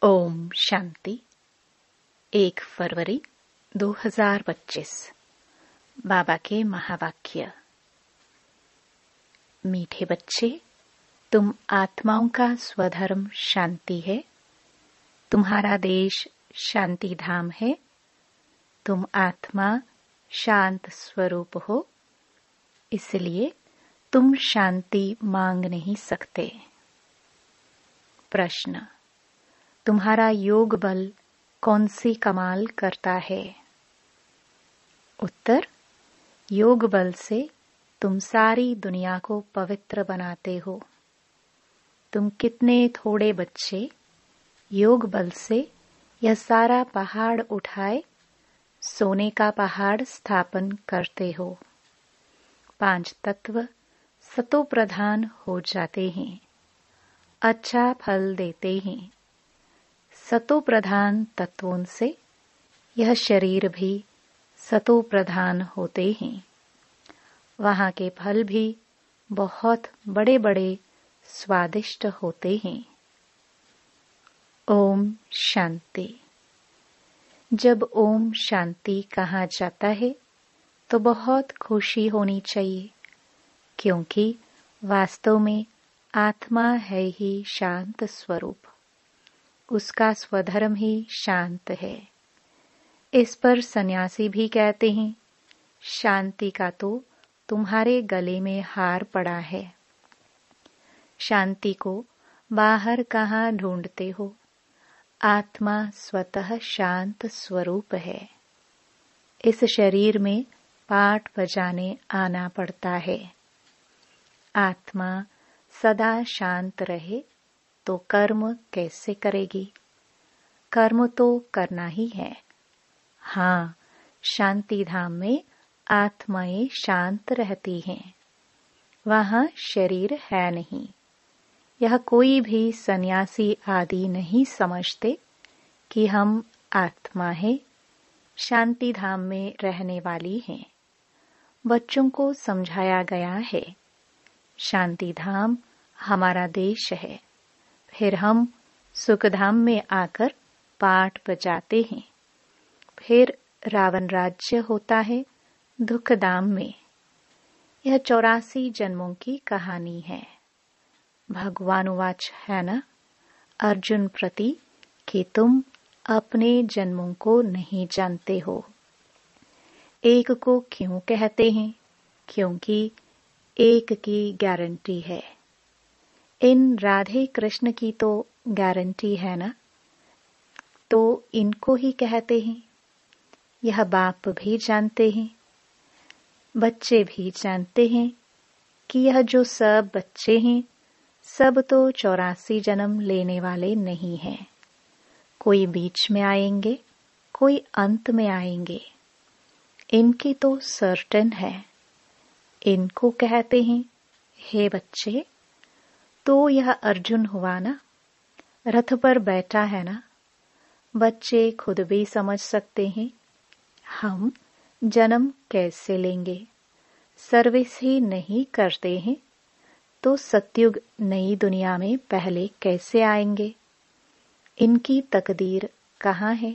ओम शांति। 1 फरवरी 2025। बाबा के महावाक्य। मीठे बच्चे, तुम आत्माओं का स्वधर्म शांति है। तुम्हारा देश शांति धाम है। तुम आत्मा शांत स्वरूप हो, इसलिए तुम शांति मांग नहीं सकते। प्रश्न: तुम्हारा योग बल कौन सी कमाल करता है? उत्तर: योग बल से तुम सारी दुनिया को पवित्र बनाते हो। तुम कितने थोड़े बच्चे योग बल से यह सारा पहाड़ उठाए सोने का पहाड़ स्थापन करते हो। 5 तत्व सतो प्रधान हो जाते हैं, अच्छा फल देते हैं। सतो प्रधान तत्वों से यह शरीर भी सतो प्रधान होते हैं। वहाँ के फल भी बहुत बड़े बड़े स्वादिष्ट होते हैं। ओम शांति। जब ओम शांति कहा जाता है तो बहुत खुशी होनी चाहिए, क्योंकि वास्तव में आत्मा है ही शांत स्वरूप। उसका स्वधर्म ही शांत है। इस पर सन्यासी भी कहते हैं, शांति का तो तुम्हारे गले में हार पड़ा है। शांति को बाहर कहाँ ढूंढते हो? आत्मा स्वतः शांत स्वरूप है। इस शरीर में पाठ बजाने आना पड़ता है। आत्मा सदा शांत रहे तो कर्म कैसे करेगी? कर्म तो करना ही है। हाँ, शांति धाम में आत्माएं शांत रहती हैं। वहाँ शरीर है नहीं। यह कोई भी सन्यासी आदि नहीं समझते कि हम आत्मा है, शांति धाम में रहने वाली हैं। बच्चों को समझाया गया है, शांति धाम हमारा देश है। फिर हम सुखधाम में आकर पाठ बजाते हैं। फिर रावण राज्य होता है दुखधाम में। यह 84 जन्मों की कहानी है। भगवान वाच है ना अर्जुन प्रति कि तुम अपने जन्मों को नहीं जानते हो। एक को क्यों कहते हैं? क्योंकि एक की गारंटी है। इन राधे कृष्ण की तो गारंटी है ना, तो इनको ही कहते हैं। यह बाप भी जानते हैं, बच्चे भी जानते हैं कि यह जो सब बच्चे हैं सब तो 84 जन्म लेने वाले नहीं हैं। कोई बीच में आएंगे, कोई अंत में आएंगे। इनकी तो सर्टेन है। इनको कहते हैं, हे बच्चे, तो यह अर्जुन हुआ ना, रथ पर बैठा है ना। बच्चे खुद भी समझ सकते हैं हम जन्म कैसे लेंगे। सर्विस ही नहीं करते हैं तो सतयुग नई दुनिया में पहले कैसे आएंगे? इनकी तकदीर कहाँ है?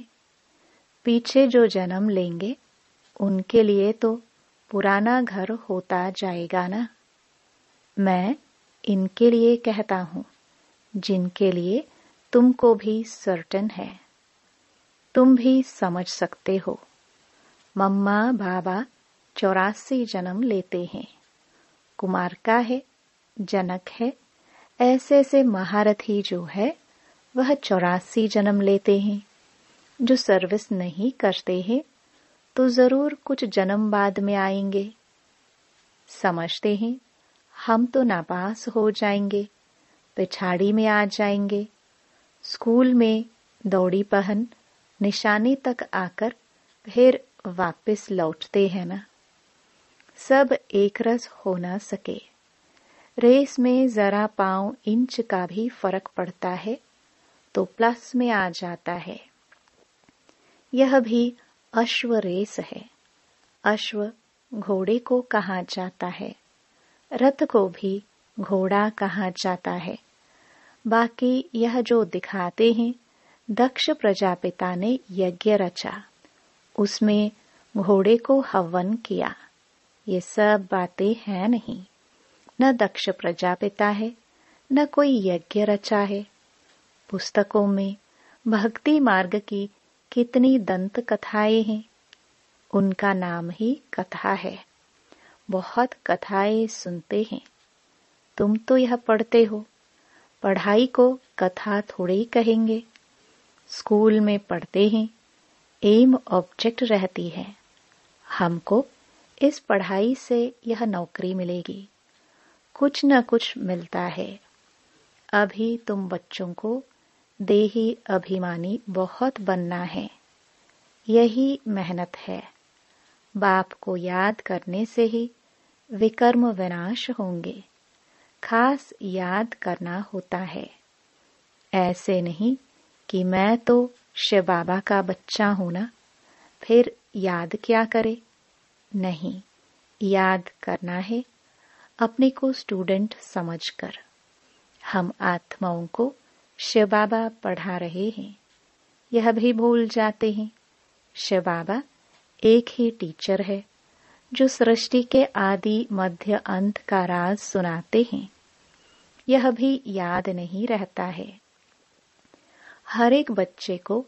पीछे जो जन्म लेंगे उनके लिए तो पुराना घर होता जाएगा ना। मैं इनके लिए कहता हूँ जिनके लिए तुमको भी सर्टेन है। तुम भी समझ सकते हो। मम्मा बाबा 84 जन्म लेते हैं। कुमार का है, जनक है, ऐसे ऐसे महारथी जो है वह 84 जन्म लेते हैं। जो सर्विस नहीं करते हैं तो जरूर कुछ जन्म बाद में आएंगे। समझते हैं हम तो नापास हो जाएंगे, पिछाड़ी में आ जाएंगे। स्कूल में दौड़ी पहन निशाने तक आकर फिर वापस लौटते हैं ना। सब एक रस हो ना सके। रेस में जरा पांव इंच का भी फर्क पड़ता है तो प्लस में आ जाता है। यह भी अश्व रेस है। अश्व घोड़े को कहा जाता है, रथ को भी घोड़ा कहा जाता है। बाकी यह जो दिखाते हैं दक्ष प्रजापिता ने यज्ञ रचा, उसमें घोड़े को हवन किया। ये सब बातें हैं नहीं। न दक्ष प्रजापिता है, न कोई यज्ञ रचा है। पुस्तकों में भक्ति मार्ग की कितनी दंत कथाएं हैं, उनका नाम ही कथा है। बहुत कथाएं सुनते हैं। तुम तो यह पढ़ते हो, पढ़ाई को कथा थोड़े ही कहेंगे। स्कूल में पढ़ते हैं, एम ऑब्जेक्ट रहती है, हमको इस पढ़ाई से यह नौकरी मिलेगी, कुछ न कुछ मिलता है। अभी तुम बच्चों को देही अभिमानी बहुत बनना है, यही मेहनत है। बाप को याद करने से ही विकर्म विनाश होंगे। खास याद करना होता है, ऐसे नहीं कि मैं तो शिव बाबा का बच्चा हूं ना, फिर याद क्या करे। नहीं, याद करना है अपने को स्टूडेंट समझकर। हम आत्माओं को शिव बाबा पढ़ा रहे हैं, यह भी भूल जाते हैं। शिव बाबा एक ही टीचर है जो सृष्टि के आदि मध्य अंत का राज सुनाते हैं, यह भी याद नहीं रहता है। हर एक बच्चे को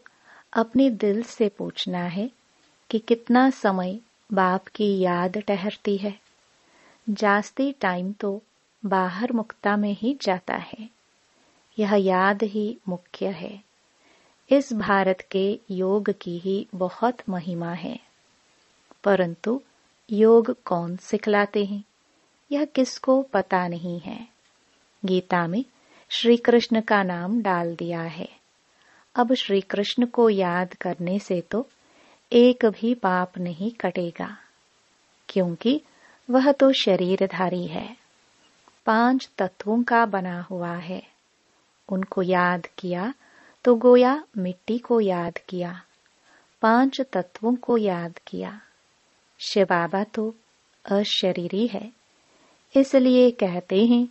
अपने दिल से पूछना है कि कितना समय बाप की याद ठहरती है। जास्ती टाइम तो बाहर मुक्ता में ही जाता है, यह याद ही मुख्य है। इस भारत के योग की ही बहुत महिमा है, परंतु योग कौन सिखलाते हैं, यह किसको पता नहीं है। गीता में श्री कृष्ण का नाम डाल दिया है। अब श्री कृष्ण को याद करने से तो एक भी पाप नहीं कटेगा, क्योंकि वह तो शरीरधारी है, 5 तत्वों का बना हुआ है। उनको याद किया तो गोया मिट्टी को याद किया, 5 तत्वों को याद किया। शिव बाबा तो अशरीरी है, इसलिए कहते हैं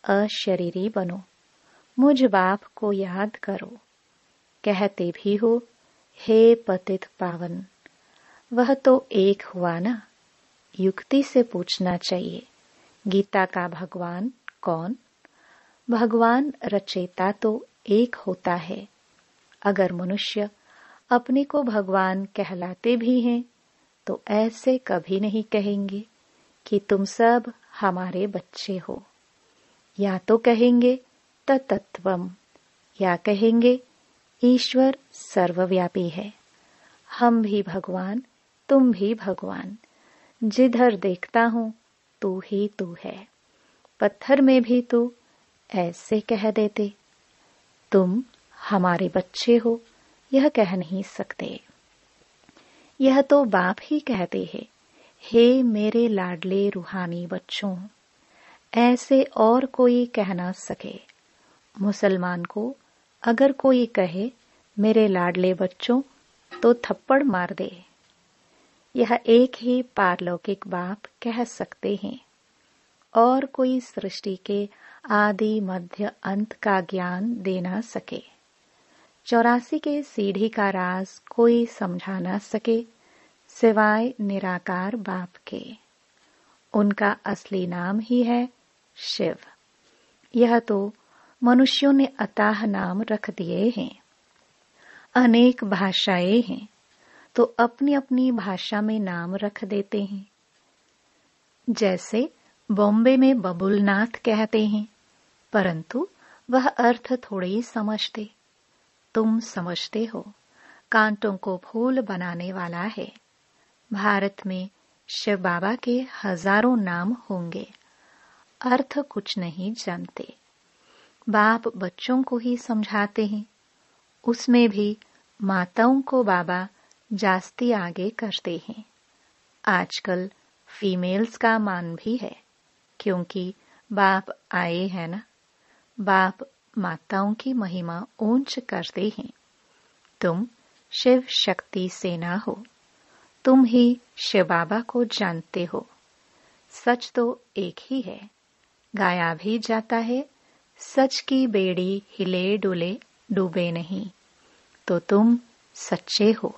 अशरीरी बनो, मुझ बाप को याद करो। कहते भी हो हे पतित पावन, वह तो एक हुआ ना। युक्ति से पूछना चाहिए, गीता का भगवान कौन? भगवान रचयिता तो एक होता है। अगर मनुष्य अपने को भगवान कहलाते भी हैं तो ऐसे कभी नहीं कहेंगे कि तुम सब हमारे बच्चे हो। या तो कहेंगे तत्त्वम, या कहेंगे ईश्वर सर्वव्यापी है, हम भी भगवान, तुम भी भगवान, जिधर देखता हूं तू ही तू है। पत्थर में भी तू, ऐसे कह देते। तुम हमारे बच्चे हो यह कह नहीं सकते, यह तो बाप ही कहते हैं, हे मेरे लाडले रूहानी बच्चों। ऐसे और कोई कह ना सके। मुसलमान को अगर कोई कहे मेरे लाडले बच्चों तो थप्पड़ मार दे। यह एक ही पारलौकिक बाप कह सकते हैं, और कोई सृष्टि के आदि मध्य अंत का ज्ञान दे ना सके। 84 के सीढ़ी का राज कोई समझा ना सके सिवाय निराकार बाप के। उनका असली नाम ही है शिव। यह तो मनुष्यों ने अताह नाम रख दिए हैं। अनेक भाषाएं हैं तो अपनी अपनी भाषा में नाम रख देते हैं। जैसे बॉम्बे में बबुलनाथ कहते हैं, परंतु वह अर्थ थोड़े ही समझते। तुम समझते हो, कांटों को फूल बनाने वाला है। भारत में शिव बाबा के हजारों नाम होंगे, अर्थ कुछ नहीं जानते। बाप बच्चों को ही समझाते हैं, उसमें भी माताओं को बाबा जास्ती आगे करते हैं। आजकल फीमेल्स का मान भी है, क्योंकि बाप आए हैं ना। बाप माताओं की महिमा ऊंच करते हैं। तुम शिव शक्ति सेना हो, तुम ही शिव बाबा को जानते हो। सच तो एक ही है, गाया भी जाता है, सच की बेड़ी हिले डुले डूबे नहीं। तो तुम सच्चे हो,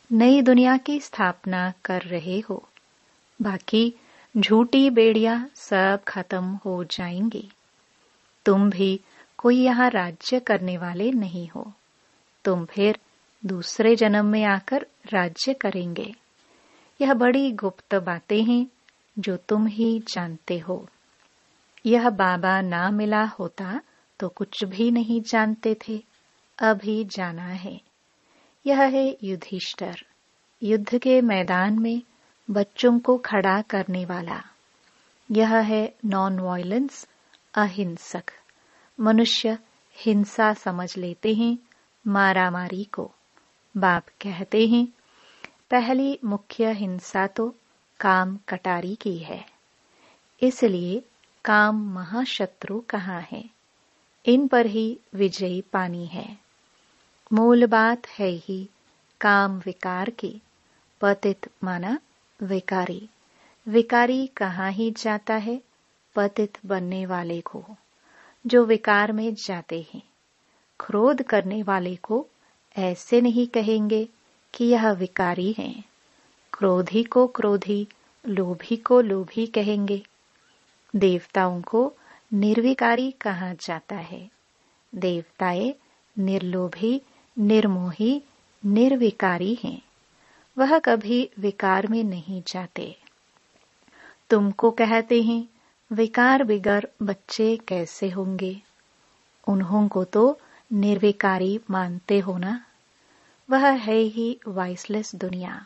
नई दुनिया की स्थापना कर रहे हो। बाकी झूठी बेड़ियां सब खत्म हो जाएंगी। तुम भी कोई यहाँ राज्य करने वाले नहीं हो। तुम फिर दूसरे जन्म में आकर राज्य करेंगे। यह बड़ी गुप्त बातें हैं जो तुम ही जानते हो। यह बाबा ना मिला होता तो कुछ भी नहीं जानते थे, अभी जाना है। यह है युधिष्ठिर, युद्ध के मैदान में बच्चों को खड़ा करने वाला। यह है नॉन वायलेंस, अहिंसक। मनुष्य हिंसा समझ लेते हैं मारामारी को। बाप कहते हैं पहली मुख्य हिंसा तो काम कटारी की है। इसलिए काम महाशत्रु कहाँ है, इन पर ही विजयी पानी है। मूल बात है ही काम विकार की। पतित माना विकारी। विकारी कहाँ ही जाता है, पतित बनने वाले को, जो विकार में जाते हैं। क्रोध करने वाले को ऐसे नहीं कहेंगे कि यह विकारी है। क्रोधी को क्रोधी, लोभी को लोभी कहेंगे। देवताओं को निर्विकारी कहा जाता है। देवताएं निर्लोभी, निर्मोही, निर्विकारी हैं। वह कभी विकार में नहीं जाते। तुमको कहते हैं विकार बिगर बच्चे कैसे होंगे। उन्हों को तो निर्विकारी मानते हो ना। वह है ही वाइसलेस दुनिया।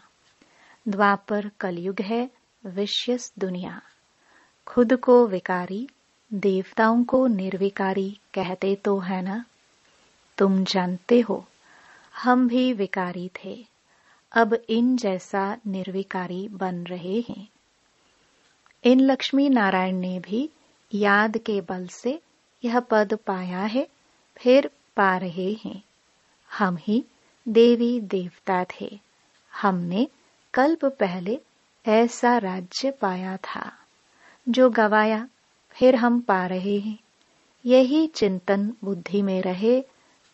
द्वापर कलयुग है विश्यस दुनिया। खुद को विकारी, देवताओं को निर्विकारी कहते तो है ना। तुम जानते हो हम भी विकारी थे, अब इन जैसा निर्विकारी बन रहे हैं। इन लक्ष्मी नारायण ने भी याद के बल से यह पद पाया है, फिर पा रहे हैं। हम ही देवी देवता थे। हमने कल्प पहले ऐसा राज्य पाया था जो गवाया, फिर हम पा रहे हैं। यही चिंतन बुद्धि में रहे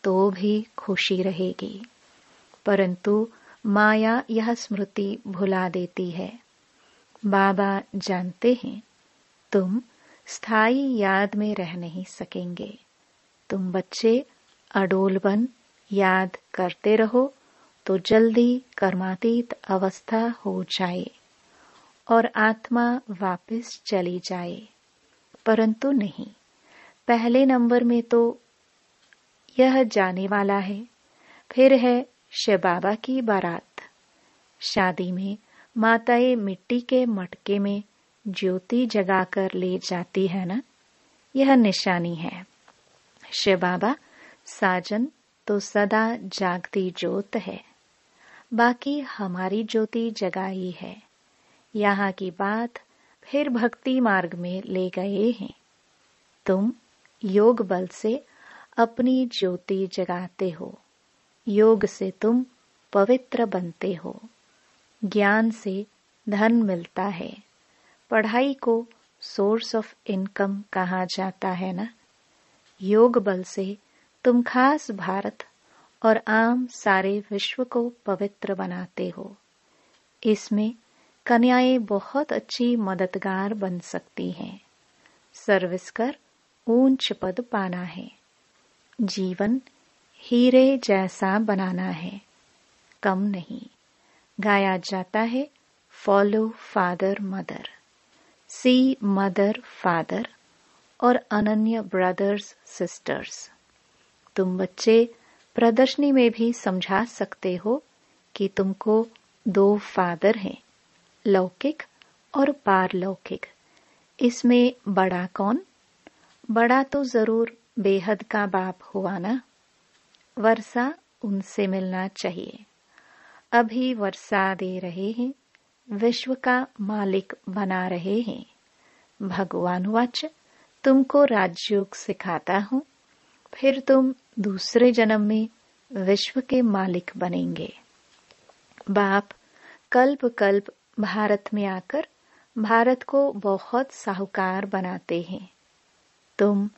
तो भी खुशी रहेगी। परंतु माया यह स्मृति भुला देती है। बाबा जानते हैं तुम स्थायी याद में रह नहीं सकेंगे। तुम बच्चे अडोल बन याद करते रहो तो जल्दी कर्मातीत अवस्था हो जाए और आत्मा वापस चली जाए। परंतु नहीं, पहले नंबर में तो यह जाने वाला है। फिर है शिव बाबा की बारात। शादी में माताएं मिट्टी के मटके में ज्योति जगाकर ले जाती है ना, यह निशानी है। शिव बाबा साजन तो सदा जागती ज्योत है। बाकी हमारी ज्योति जगाई है। यहाँ की बात फिर भक्ति मार्ग में ले गए हैं। तुम योग बल से अपनी ज्योति जगाते हो। योग से तुम पवित्र बनते हो। ज्ञान से धन मिलता है। पढ़ाई को सोर्स ऑफ इनकम कहा जाता है ना। योग बल से तुम खास भारत और आम सारे विश्व को पवित्र बनाते हो। इसमें कन्याएं बहुत अच्छी मददगार बन सकती हैं। सर्विस कर ऊंच पद पाना है। जीवन हीरे जैसा बनाना है, कम नहीं। गाया जाता है फॉलो फादर मदर, सी मदर फादर और अनन्य ब्रदर्स सिस्टर्स। तुम बच्चे प्रदर्शनी में भी समझा सकते हो कि तुमको दो फादर हैं, लौकिक और पारलौकिक। इसमें बड़ा कौन? बड़ा तो जरूर बेहद का बाप हुआ ना। वर्षा उनसे मिलना चाहिए। अभी वर्षा दे रहे हैं, विश्व का मालिक बना रहे हैं। भगवान वाच तुमको राजयोग सिखाता हूँ, फिर तुम दूसरे जन्म में विश्व के मालिक बनेंगे। बाप कल्प कल्प भारत में आकर भारत को बहुत साहूकार बनाते हैं। तुम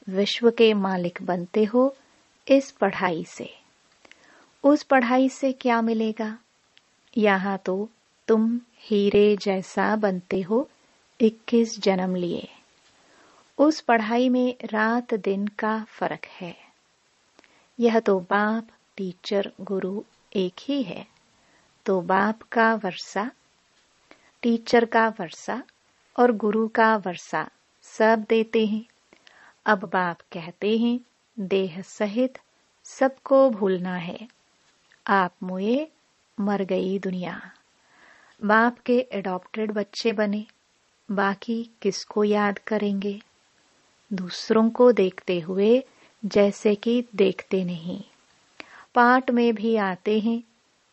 विश्व के मालिक बनते हो इस पढ़ाई से। उस पढ़ाई से क्या मिलेगा? यहाँ तो तुम हीरे जैसा बनते हो 21 जन्म लिए। उस पढ़ाई में रात दिन का फर्क है। यह तो बाप, टीचर, गुरु एक ही है। तो बाप का वर्षा, टीचर का वर्षा और गुरु का वर्षा सब देते हैं। अब बाप कहते हैं देह सहित सबको भूलना है। आप मुए, मर गई दुनिया। बाप के एडॉप्टेड बच्चे बने, बाकी किसको याद करेंगे? दूसरों को देखते हुए जैसे कि देखते नहीं। पाठ में भी आते हैं,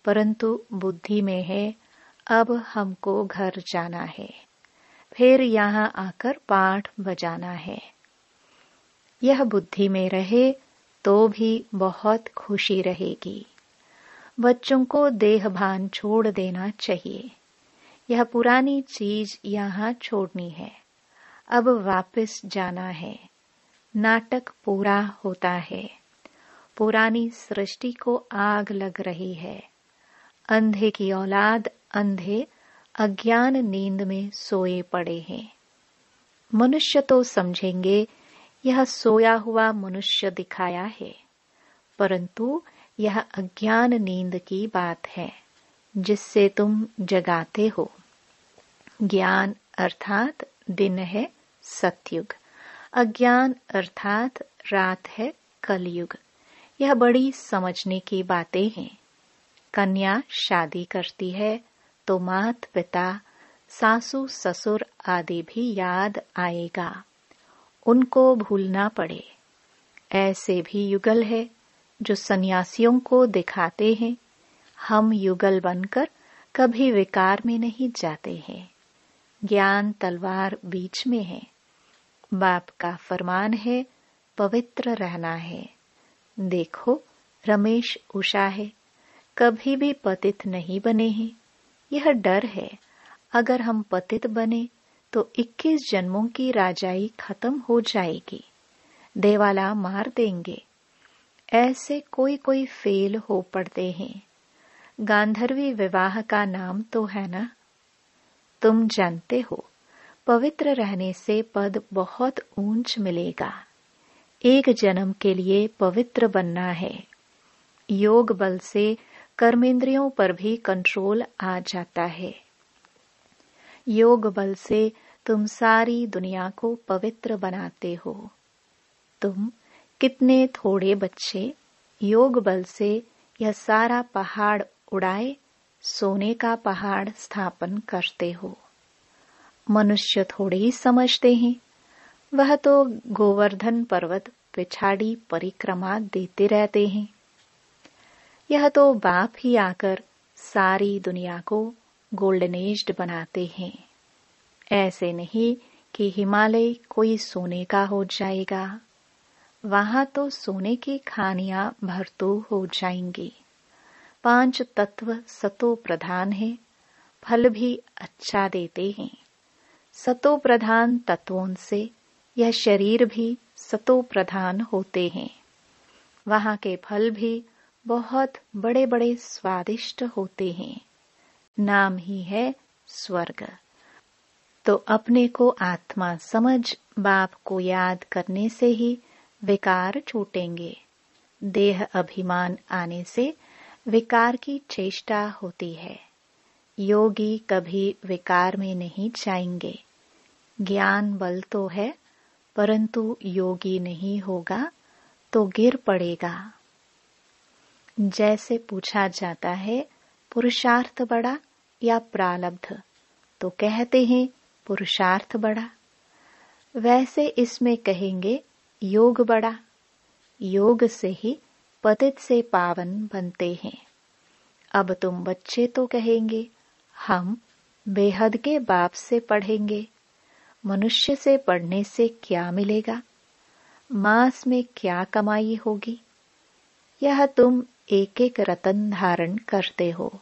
परंतु बुद्धि में है अब हमको घर जाना है, फिर यहाँ आकर पाठ बजाना है। यह बुद्धि में रहे तो भी बहुत खुशी रहेगी। बच्चों को देह भान छोड़ देना चाहिए। यह पुरानी चीज यहाँ छोड़नी है। अब वापस जाना है। नाटक पूरा होता है। पुरानी सृष्टि को आग लग रही है। अंधे की औलाद अंधे अज्ञान नींद में सोए पड़े हैं। मनुष्य तो समझेंगे यह सोया हुआ मनुष्य दिखाया है, परंतु यह अज्ञान नींद की बात है जिससे तुम जगाते हो। ज्ञान अर्थात दिन है सतयुग, अज्ञान अर्थात रात है कलयुग। यह बड़ी समझने की बातें हैं। कन्या शादी करती है तो माता पिता, सासू ससुर आदि भी याद आएगा, उनको भूलना पड़े। ऐसे भी युगल है जो सन्यासियों को दिखाते हैं। हम युगल बनकर कभी विकार में नहीं जाते हैं। ज्ञान तलवार बीच में है। बाप का फरमान है पवित्र रहना है। देखो रमेश उषा है, कभी भी पतित नहीं बने हैं। यह डर है अगर हम पतित बने तो 21 जन्मों की राजाई खत्म हो जाएगी, देवाला मार देंगे। ऐसे कोई कोई फेल हो पड़ते हैं। गांधर्वी विवाह का नाम तो है ना? तुम जानते हो पवित्र रहने से पद बहुत ऊंच मिलेगा। एक जन्म के लिए पवित्र बनना है। योग बल से कर्मेंद्रियों पर भी कंट्रोल आ जाता है। योग बल से तुम सारी दुनिया को पवित्र बनाते हो। तुम कितने थोड़े बच्चे योग बल से यह सारा पहाड़ उड़ाए सोने का पहाड़ स्थापन करते हो। मनुष्य थोड़े ही समझते हैं। वह तो गोवर्धन पर्वत पिछाड़ी परिक्रमा देते रहते हैं। यह तो बाप ही आकर सारी दुनिया को गोल्डनेज्ड बनाते हैं। ऐसे नहीं कि हिमालय कोई सोने का हो जाएगा। वहां तो सोने की खानियां भरतू हो जाएंगी। 5 तत्व सतो प्रधान है, फल भी अच्छा देते हैं। सतो प्रधान तत्वों से यह शरीर भी सतो प्रधान होते हैं। वहां के फल भी बहुत बड़े बड़े स्वादिष्ट होते हैं। नाम ही है स्वर्ग। तो अपने को आत्मा समझ बाप को याद करने से ही विकार छूटेंगे। देह अभिमान आने से विकार की चेष्टा होती है। योगी कभी विकार में नहीं जाएंगे। ज्ञान बल तो है, परंतु योगी नहीं होगा तो गिर पड़ेगा। जैसे पूछा जाता है पुरुषार्थ बड़ा या प्रारब्ध, तो कहते हैं पुरुषार्थ बड़ा। वैसे इसमें कहेंगे योग बड़ा। योग से ही पतित से पावन बनते हैं। अब तुम बच्चे तो कहेंगे हम बेहद के बाप से पढ़ेंगे। मनुष्य से पढ़ने से क्या मिलेगा? मास में क्या कमाई होगी? यह तुम एक एक रतन धारण करते हो।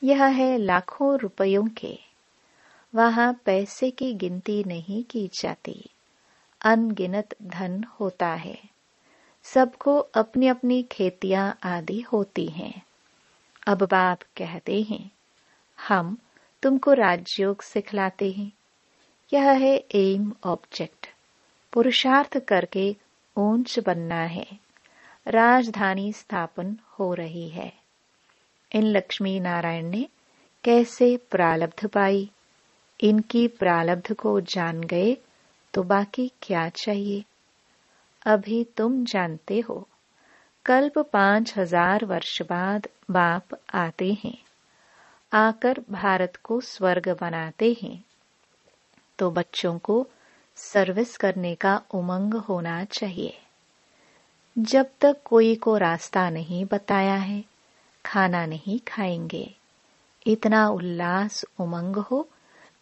यह है लाखों रुपयों के। वहां पैसे की गिनती नहीं की जाती। अनगिनत धन होता है। सबको अपनी अपनी खेतियां आदि होती हैं। अब बाप कहते हैं, हम तुमको राजयोग सिखलाते हैं। यह है एम ऑब्जेक्ट। पुरुषार्थ करके ऊंच बनना है। राजधानी स्थापन हो रही है। इन लक्ष्मी नारायण ने कैसे प्रारब्ध पाई, इनकी प्रारब्ध को जान गए तो बाकी क्या चाहिए। अभी तुम जानते हो, कल्प 5000 वर्ष बाद बाप आते हैं, आकर भारत को स्वर्ग बनाते हैं। तो बच्चों को सर्विस करने का उमंग होना चाहिए। जब तक कोई को रास्ता नहीं बताया है, खाना नहीं खाएंगे। इतना उल्लास उमंग हो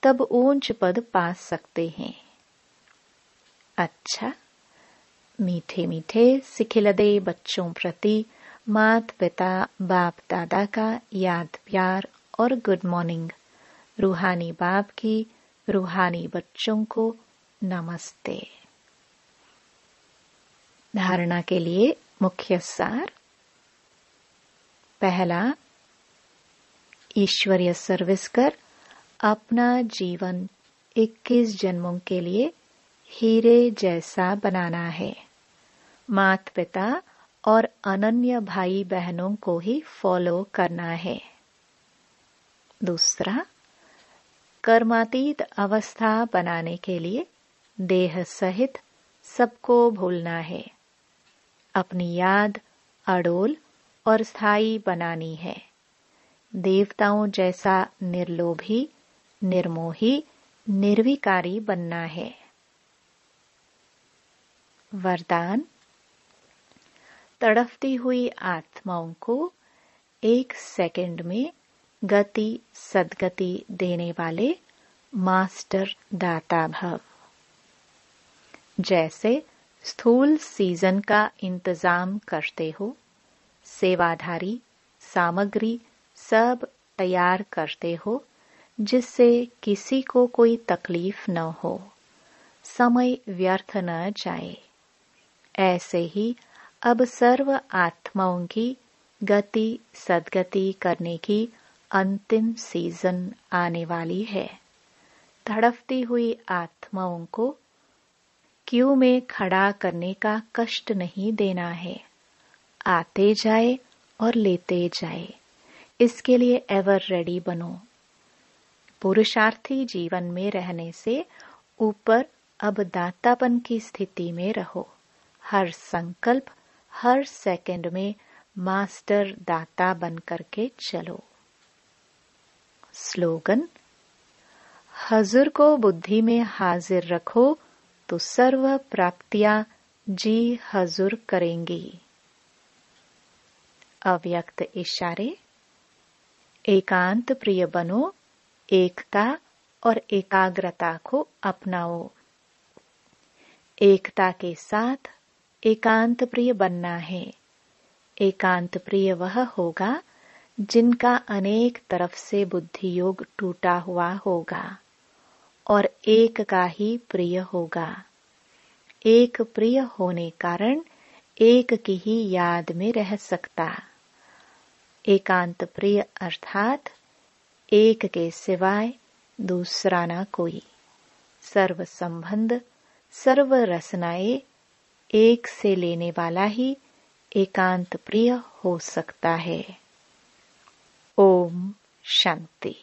तब ऊंच पद पा सकते हैं। अच्छा, मीठे मीठे सिखिलदे बच्चों प्रति माता पिता बाप दादा का याद प्यार और गुड मॉर्निंग। रूहानी बाप की रूहानी बच्चों को नमस्ते। धारणा के लिए मुख्य सार। पहला, ईश्वरीय सर्विस कर अपना जीवन 21 जन्मों के लिए हीरे जैसा बनाना है। माता पिता और अनन्य भाई बहनों को ही फॉलो करना है। दूसरा, कर्मातीत अवस्था बनाने के लिए देह सहित सबको भूलना है। अपनी याद अडोल और स्थायी बनानी है। देवताओं जैसा निर्लोभी, निर्मोही, निर्विकारी बनना है। वरदान। तड़फती हुई आत्माओं को 1 सेकंड में गति सद्गति देने वाले मास्टर दाता भव। जैसे स्थूल सीजन का इंतजाम करते हो, सेवाधारी सामग्री सब तैयार करते हो, जिससे किसी को कोई तकलीफ न हो, समय व्यर्थ न जाए। ऐसे ही अब सर्व आत्माओं की गति सद्गति करने की अंतिम सीजन आने वाली है। तड़फती हुई आत्माओं को क्यू में खड़ा करने का कष्ट नहीं देना है। आते जाए और लेते जाए, इसके लिए एवर रेडी बनो। पुरुषार्थी जीवन में रहने से ऊपर अब दातापन की स्थिति में रहो। हर संकल्प, हर सेकंड में मास्टर दाता बन करके चलो। स्लोगन। हजूर को बुद्धि में हाजिर रखो तो सर्व प्राप्तियां जी हजूर करेंगी। अव्यक्त इशारे। एकांत प्रिय बनो, एकता और एकाग्रता को अपनाओ। एकता के साथ एकांत प्रिय बनना है। एकांत प्रिय वह होगा जिनका अनेक तरफ से बुद्धि योग टूटा हुआ होगा और एक का ही प्रिय होगा। एक प्रिय होने कारण एक की ही याद में रह सकता। एकांत प्रिय अर्थात एक के सिवाय दूसरा ना कोई। सर्व संबंध, सर्व रसनाएं एक से लेने वाला ही एकांत प्रिय हो सकता है। ओम शांति।